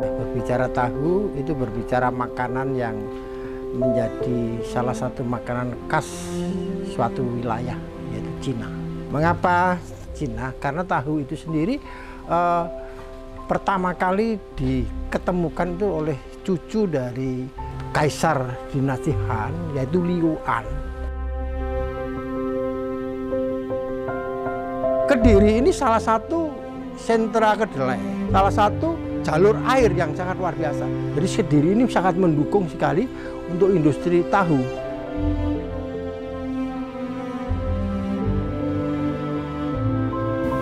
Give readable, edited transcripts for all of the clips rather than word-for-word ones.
Berbicara tahu itu berbicara makanan yang menjadi salah satu makanan khas suatu wilayah, yaitu Cina. Mengapa Cina? Karena tahu itu sendiri pertama kali diketemukan itu oleh cucu dari Kaisar dinasti Han, yaitu Liu An. Kediri ini salah satu sentra kedelai, salah satu jalur air yang sangat luar biasa. Jadi Kediri ini sangat mendukung sekali untuk industri tahu.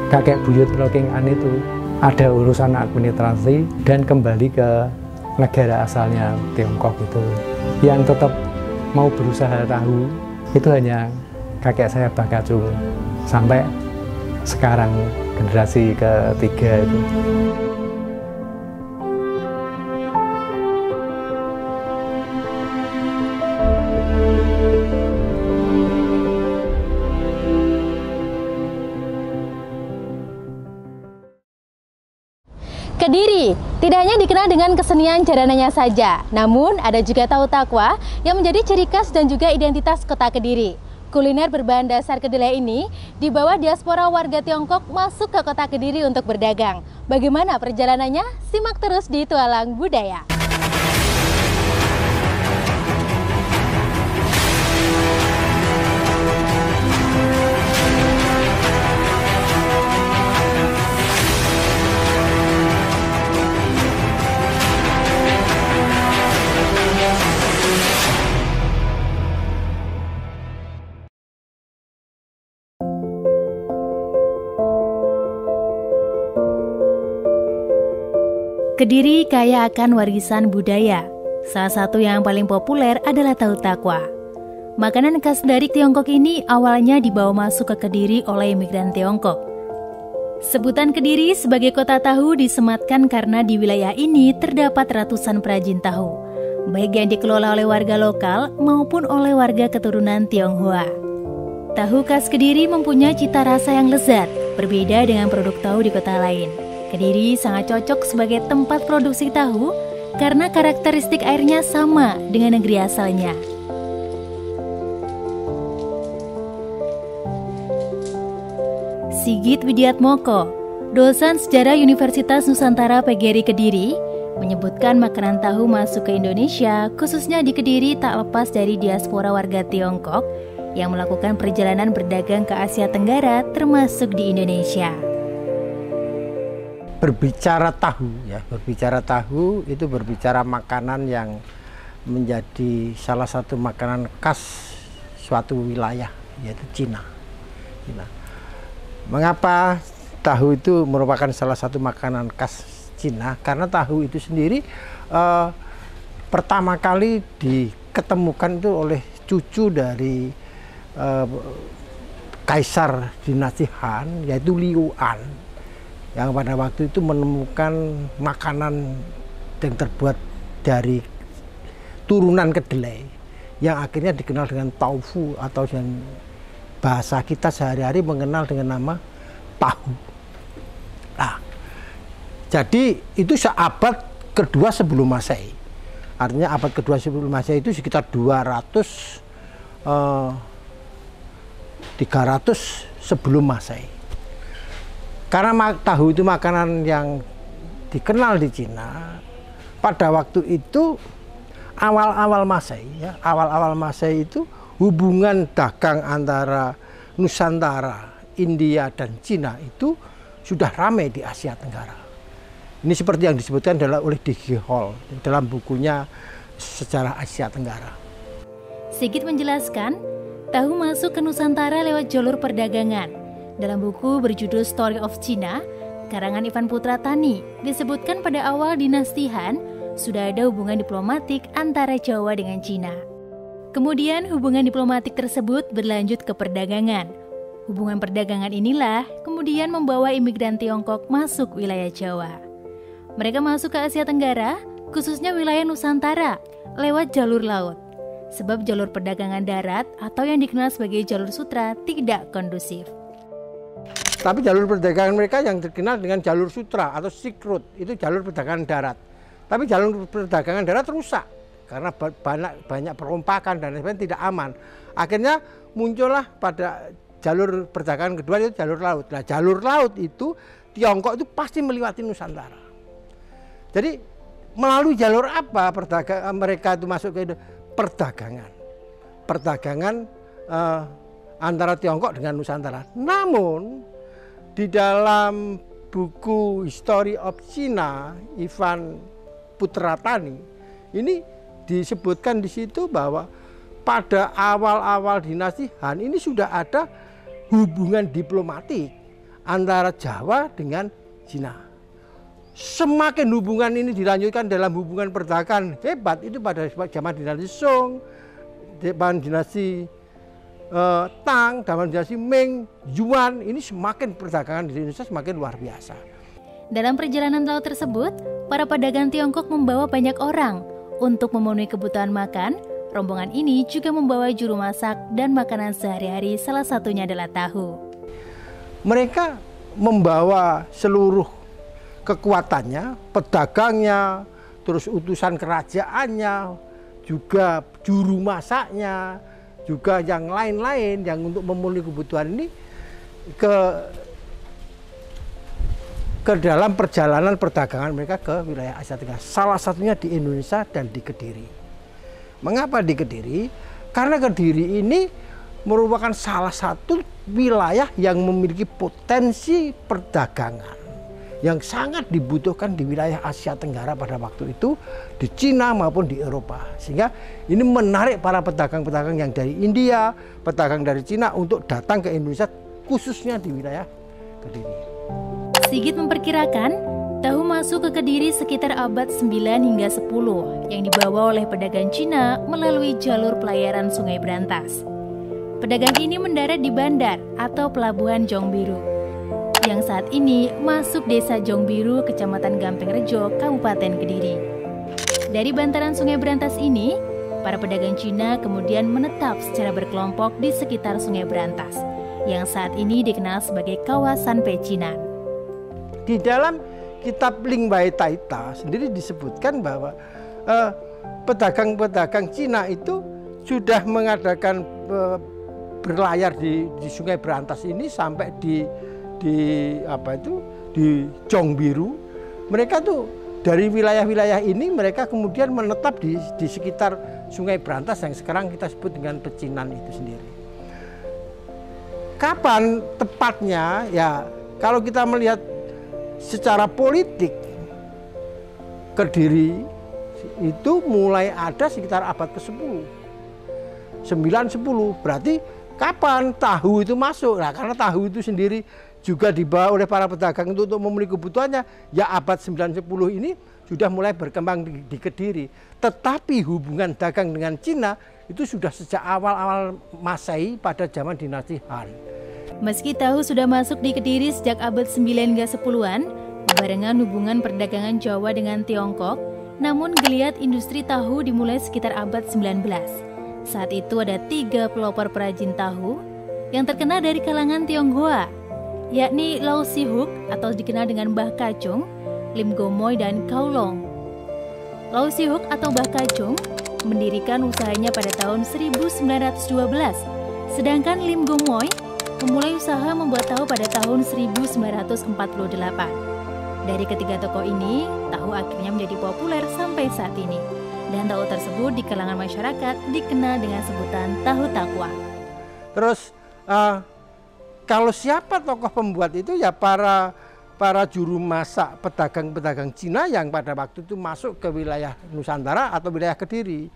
Kakek buyut Loking An itu ada urusan administrasi dan kembali ke negara asalnya Tiongkok itu. Yang tetap mau berusaha tahu itu hanya kakek saya Mbah Kacung sampai sekarang generasi ketiga itu. Kediri tidak hanya dikenal dengan kesenian jaranannya saja, namun ada juga tahu takwa yang menjadi ciri khas dan juga identitas kota Kediri. Kuliner berbahan dasar kedelai ini dibawa diaspora warga Tiongkok masuk ke kota Kediri untuk berdagang. Bagaimana perjalanannya? Simak terus di Tualang Budaya. Kediri kaya akan warisan budaya. Salah satu yang paling populer adalah tahu takwa. Makanan khas dari Tiongkok ini awalnya dibawa masuk ke Kediri oleh imigran Tiongkok. Sebutan Kediri sebagai kota tahu disematkan karena di wilayah ini terdapat ratusan perajin tahu, baik yang dikelola oleh warga lokal maupun oleh warga keturunan Tionghoa. Tahu khas Kediri mempunyai cita rasa yang lezat, berbeda dengan produk tahu di kota lain. Kediri sangat cocok sebagai tempat produksi tahu karena karakteristik airnya sama dengan negeri asalnya. Sigit Widiatmoko, dosen sejarah Universitas Nusantara PGRI Kediri, menyebutkan makanan tahu masuk ke Indonesia, khususnya di Kediri, tak lepas dari diaspora warga Tiongkok yang melakukan perjalanan berdagang ke Asia Tenggara termasuk di Indonesia. Berbicara tahu, ya, berbicara tahu itu berbicara makanan yang menjadi salah satu makanan khas suatu wilayah, yaitu Cina. Mengapa tahu itu merupakan salah satu makanan khas Cina? Karena tahu itu sendiri pertama kali diketemukan itu oleh cucu dari Kaisar dinasti Han, yaitu Liu An, yang pada waktu itu menemukan makanan yang terbuat dari turunan kedelai yang akhirnya dikenal dengan taufu atau yang bahasa kita sehari-hari mengenal dengan nama tahu. Nah, jadi itu seabad kedua sebelum Masehi. Artinya abad kedua sebelum Masehi itu sekitar 300 sebelum Masehi. Karena tahu itu makanan yang dikenal di Cina, pada waktu itu awal-awal Masehi, ya, awal-awal Masehi itu hubungan dagang antara Nusantara, India dan Cina itu sudah ramai di Asia Tenggara. Ini seperti yang disebutkan oleh D.G. Hall dalam bukunya Sejarah Asia Tenggara. Sigit menjelaskan, tahu masuk ke Nusantara lewat jalur perdagangan. Dalam buku berjudul Story of China, karangan Ivan Putra Tani, disebutkan pada awal dinasti Han sudah ada hubungan diplomatik antara Jawa dengan Cina. Kemudian hubungan diplomatik tersebut berlanjut ke perdagangan. Hubungan perdagangan inilah kemudian membawa imigran Tiongkok masuk wilayah Jawa. Mereka masuk ke Asia Tenggara, khususnya wilayah Nusantara, lewat jalur laut. Sebab jalur perdagangan darat atau yang dikenal sebagai jalur sutra tidak kondusif. Tapi jalur perdagangan mereka yang terkenal dengan jalur sutra atau Silk Road, itu jalur perdagangan darat. Tapi jalur perdagangan darat rusak karena banyak perompakan dan lain-lain, tidak aman. Akhirnya muncullah pada jalur perdagangan kedua itu jalur laut. Nah, jalur laut itu Tiongkok itu pasti melewati Nusantara. Jadi melalui jalur apa mereka itu masuk ke perdagangan antara Tiongkok dengan Nusantara. Namun di dalam buku History of China Ivan Putratani ini disebutkan di situ bahwa pada awal-awal dinasti Han ini sudah ada hubungan diplomatik antara Jawa dengan Cina. Semakin hubungan ini dilanjutkan dalam hubungan perdagangan hebat itu pada zaman dinasti Song, zaman dinasti Tang, zaman dinasti Ming, Yuan, ini semakin perdagangan di Indonesia semakin luar biasa. Dalam perjalanan laut tersebut, para pedagang Tiongkok membawa banyak orang. Untuk memenuhi kebutuhan makan, rombongan ini juga membawa juru masak dan makanan sehari-hari, salah satunya adalah tahu. Mereka membawa seluruh kekuatannya, pedagangnya, terus utusan kerajaannya, juga juru masaknya, juga yang lain-lain yang untuk memenuhi kebutuhan ini ke dalam perjalanan perdagangan mereka ke wilayah Asia Tenggara. Salah satunya di Indonesia dan di Kediri. Mengapa di Kediri? Karena Kediri ini merupakan salah satu wilayah yang memiliki potensi perdagangan yang sangat dibutuhkan di wilayah Asia Tenggara pada waktu itu, di Cina maupun di Eropa. Sehingga ini menarik para pedagang-pedagang yang dari India, pedagang dari Cina untuk datang ke Indonesia, khususnya di wilayah Kediri. Sigit memperkirakan tahu masuk ke Kediri sekitar abad 9 hingga 10 yang dibawa oleh pedagang Cina melalui jalur pelayaran Sungai Brantas. Pedagang ini mendarat di bandar atau pelabuhan Jongbiru, yang saat ini masuk desa Jongbiru, Kecamatan Gampengrejo, Kabupaten Kediri. Dari bantaran Sungai Brantas ini, para pedagang Cina kemudian menetap secara berkelompok di sekitar Sungai Brantas, yang saat ini dikenal sebagai kawasan pecinan. Di dalam kitab Ling Bai Taita sendiri disebutkan bahwa pedagang-pedagang Cina itu sudah mengadakan berlayar di Sungai Brantas ini sampai di Jongbiru. Mereka tuh dari wilayah-wilayah ini mereka kemudian menetap di sekitar Sungai Brantas yang sekarang kita sebut dengan pecinan itu sendiri. Kapan tepatnya? Ya, kalau kita melihat secara politik, Kediri itu mulai ada sekitar abad ke-10. 9-10, berarti kapan tahu itu masuk? Nah, karena tahu itu sendiri juga dibawa oleh para pedagang untuk memenuhi kebutuhannya, ya abad 9-10 ini sudah mulai berkembang di Kediri. Tetapi hubungan dagang dengan Cina itu sudah sejak awal-awal Masehi pada zaman dinasti Han. Meski tahu sudah masuk di Kediri sejak abad 9 hingga 10-an, barengan hubungan perdagangan Jawa dengan Tiongkok, namun geliat industri tahu dimulai sekitar abad 19. Saat itu ada 3 pelopor perajin tahu yang terkenal dari kalangan Tionghoa, yakni Lau Sihuk atau dikenal dengan Mbah Kacung, Lim Gomoy, dan Kaulong. Lau Sihuk atau Mbah Kacung mendirikan usahanya pada tahun 1912, sedangkan Lim Gomoy memulai usaha membuat tahu pada tahun 1948. Dari ketiga tokoh ini, tahu akhirnya menjadi populer sampai saat ini. Dan tahu tersebut di kalangan masyarakat dikenal dengan sebutan tahu takwa. Terus kalau siapa tokoh pembuat itu ya para juru masak pedagang-pedagang Cina yang pada waktu itu masuk ke wilayah Nusantara atau wilayah Kediri.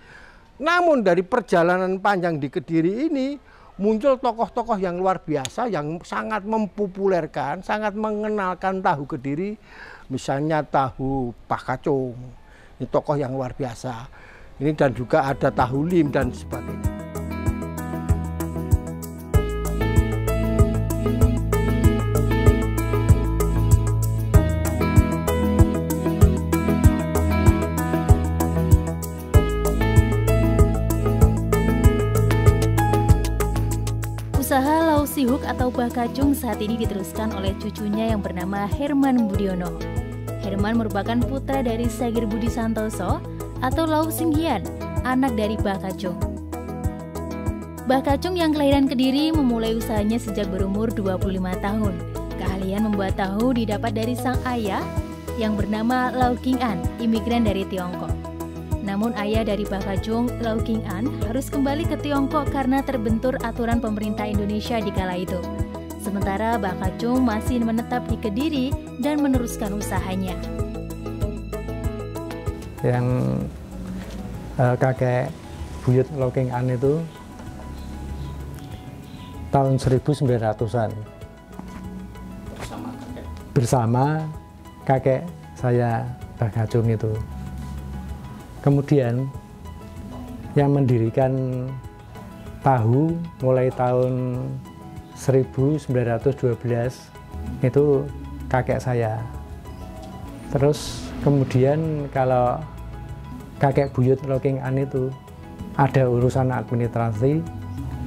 Namun dari perjalanan panjang di Kediri ini muncul tokoh-tokoh yang luar biasa yang sangat mempopulerkan, sangat mengenalkan tahu Kediri. Misalnya tahu Pak Kacung, ini tokoh yang luar biasa. Ini dan juga ada tahu Lim dan sebagainya. Usaha Lau Sihuk atau Mbah Kacung saat ini diteruskan oleh cucunya yang bernama Herman Budiono. Herman merupakan putra dari Sagir Budi Santoso atau Lau Singhian, anak dari Mbah Kacung. Mbah Kacung yang kelahiran Kediri memulai usahanya sejak berumur 25 tahun. Keahlian membuat tahu didapat dari sang ayah yang bernama Lau King An, imigran dari Tiongkok. Namun ayah dari Mbah Kacung, Lau King An, harus kembali ke Tiongkok karena terbentur aturan pemerintah Indonesia di kala itu. Sementara Mbah Kacung masih menetap di Kediri dan meneruskan usahanya. Yang kakek buyut Lau King An itu tahun 1900-an bersama kakek saya Mbah Kacung itu. Kemudian yang mendirikan tahu mulai tahun 1912 itu kakek saya. Terus kemudian kalau kakek buyut Lau King An itu ada urusan administrasi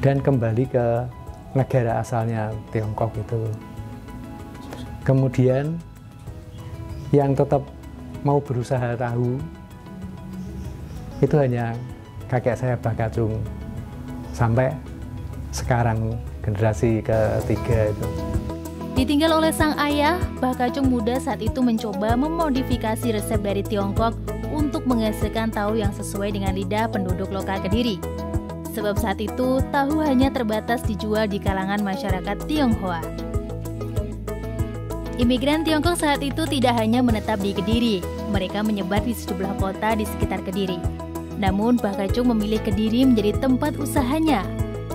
dan kembali ke negara asalnya Tiongkok itu. Kemudian yang tetap mau berusaha tahu itu hanya kakek saya Mbah Kacung sampai sekarang generasi ketiga itu. Ditinggal oleh sang ayah, Mbah Kacung muda saat itu mencoba memodifikasi resep dari Tiongkok untuk menghasilkan tahu yang sesuai dengan lidah penduduk lokal Kediri. Sebab saat itu tahu hanya terbatas dijual di kalangan masyarakat Tionghoa. Imigran Tiongkok saat itu tidak hanya menetap di Kediri, mereka menyebar di sejumlah kota di sekitar Kediri. Namun Mbah Kacung memilih Kediri menjadi tempat usahanya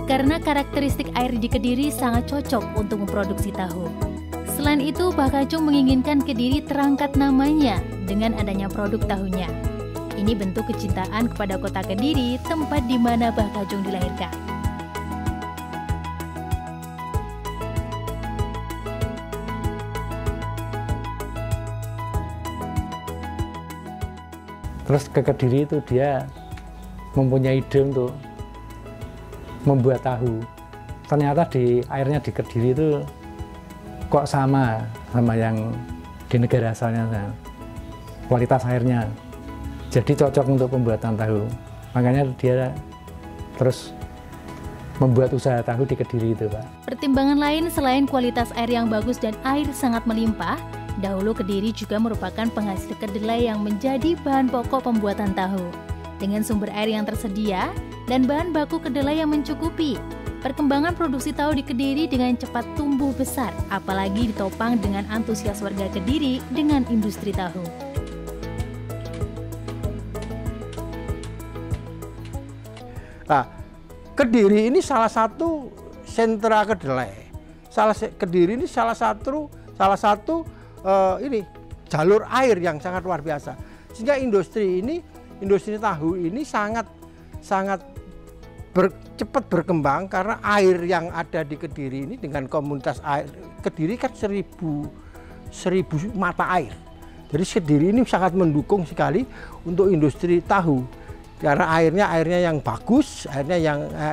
karena karakteristik air di Kediri sangat cocok untuk memproduksi tahu. Selain itu, Mbah Kacung menginginkan Kediri terangkat namanya dengan adanya produk tahunya. Ini bentuk kecintaan kepada kota Kediri, tempat di mana Mbah Kacung dilahirkan. Terus ke Kediri itu dia mempunyai ide untuk membuat tahu. Ternyata di airnya di Kediri itu kok sama yang di negara asalnya, kualitas airnya. Jadi cocok untuk pembuatan tahu. Makanya dia terus membuat usaha tahu di Kediri itu, Pak. Pertimbangan lain selain kualitas air yang bagus dan air sangat melimpah, dahulu Kediri juga merupakan penghasil kedelai yang menjadi bahan pokok pembuatan tahu. Dengan sumber air yang tersedia dan bahan baku kedelai yang mencukupi, perkembangan produksi tahu di Kediri dengan cepat tumbuh besar, apalagi ditopang dengan antusias warga Kediri dengan industri tahu. Nah, Kediri ini salah satu sentra kedelai. Kediri ini salah satu ini jalur air yang sangat luar biasa. Sehingga industri tahu ini sangat cepat berkembang karena air yang ada di Kediri ini dengan komunitas air. Kediri kan 1000 mata air. Jadi Kediri ini sangat mendukung sekali untuk industri tahu. Karena airnya yang bagus, airnya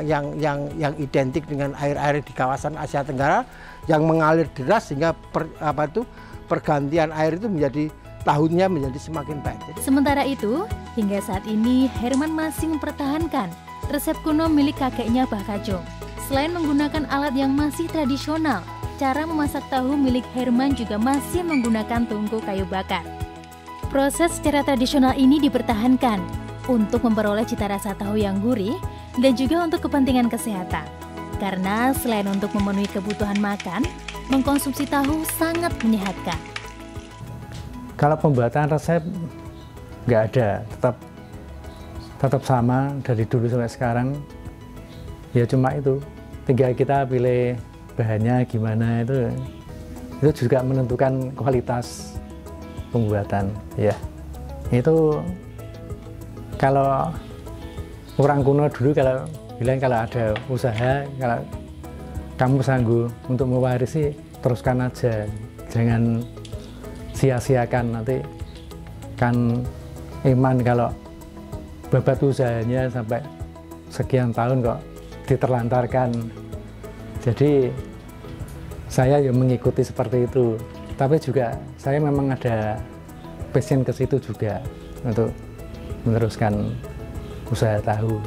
yang identik dengan air-air di kawasan Asia Tenggara yang mengalir deras sehingga pergantian air itu tahunnya menjadi semakin baik. Sementara itu, hingga saat ini Herman masih mempertahankan resep kuno milik kakeknya Mbah Kacung. Selain menggunakan alat yang masih tradisional, cara memasak tahu milik Herman juga masih menggunakan tungku kayu bakar. Proses secara tradisional ini dipertahankan untuk memperoleh cita rasa tahu yang gurih dan juga untuk kepentingan kesehatan. Karena selain untuk memenuhi kebutuhan makan, mengkonsumsi tahu sangat menyehatkan. Kalau pembuatan resep nggak ada, tetap sama dari dulu sampai sekarang. Ya cuma itu, tinggal kita pilih bahannya gimana, itu juga menentukan kualitas pembuatan. Ya, itu kalau orang kuno dulu kalau bilang kalau ada usaha, kalau kamu sanggup untuk mewarisi, teruskan aja, jangan sia-siakan. Nanti kan iman kalau babat usahanya sampai sekian tahun kok diterlantarkan. Jadi saya ya mengikuti seperti itu, tapi juga saya memang ada passion ke situ juga untuk meneruskan usaha tahu.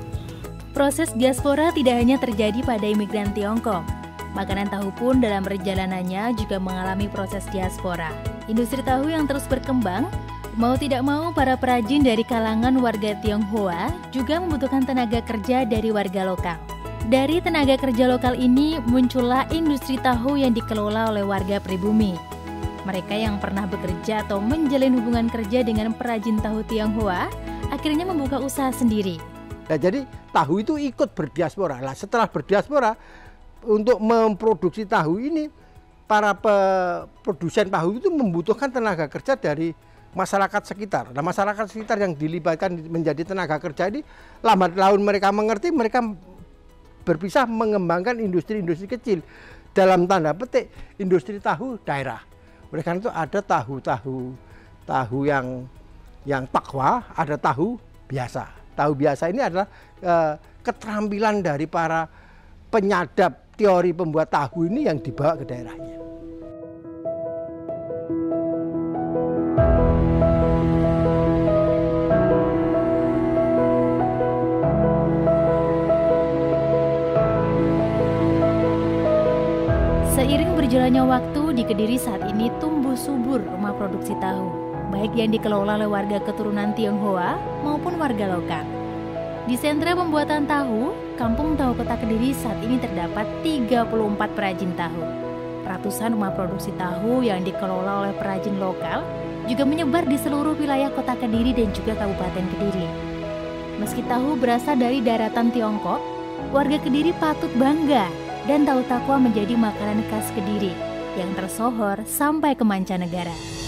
Proses diaspora tidak hanya terjadi pada imigran Tiongkok. Makanan tahu pun dalam perjalanannya juga mengalami proses diaspora. Industri tahu yang terus berkembang, mau tidak mau para perajin dari kalangan warga Tionghoa juga membutuhkan tenaga kerja dari warga lokal. Dari tenaga kerja lokal ini muncullah industri tahu yang dikelola oleh warga pribumi. Mereka yang pernah bekerja atau menjalin hubungan kerja dengan perajin tahu Tionghoa akhirnya membuka usaha sendiri. Nah, jadi tahu itu ikut berdiaspora. Nah, setelah berdiaspora untuk memproduksi tahu ini, para produsen tahu itu membutuhkan tenaga kerja dari masyarakat sekitar. Nah, masyarakat sekitar yang dilibatkan menjadi tenaga kerja ini, lambat laun mereka mengerti, mereka berpisah mengembangkan industri-industri kecil. Dalam tanda petik, industri tahu daerah. Oleh karena itu ada tahu yang takwa, ada tahu biasa. Tahu biasa ini adalah keterampilan dari para penyadap teori pembuat tahu ini yang dibawa ke daerahnya. Seiring berjalannya waktu, di Kediri saat ini tumbuh subur rumah produksi tahu, baik yang dikelola oleh warga keturunan Tionghoa maupun warga lokal. Di sentra pembuatan tahu, Kampung Tahu Kota Kediri saat ini terdapat 34 perajin tahu. Ratusan rumah produksi tahu yang dikelola oleh perajin lokal juga menyebar di seluruh wilayah Kota Kediri dan juga Kabupaten Kediri. Meski tahu berasal dari daratan Tiongkok, warga Kediri patut bangga dan tahu takwa menjadi makanan khas Kediri yang tersohor sampai ke mancanegara.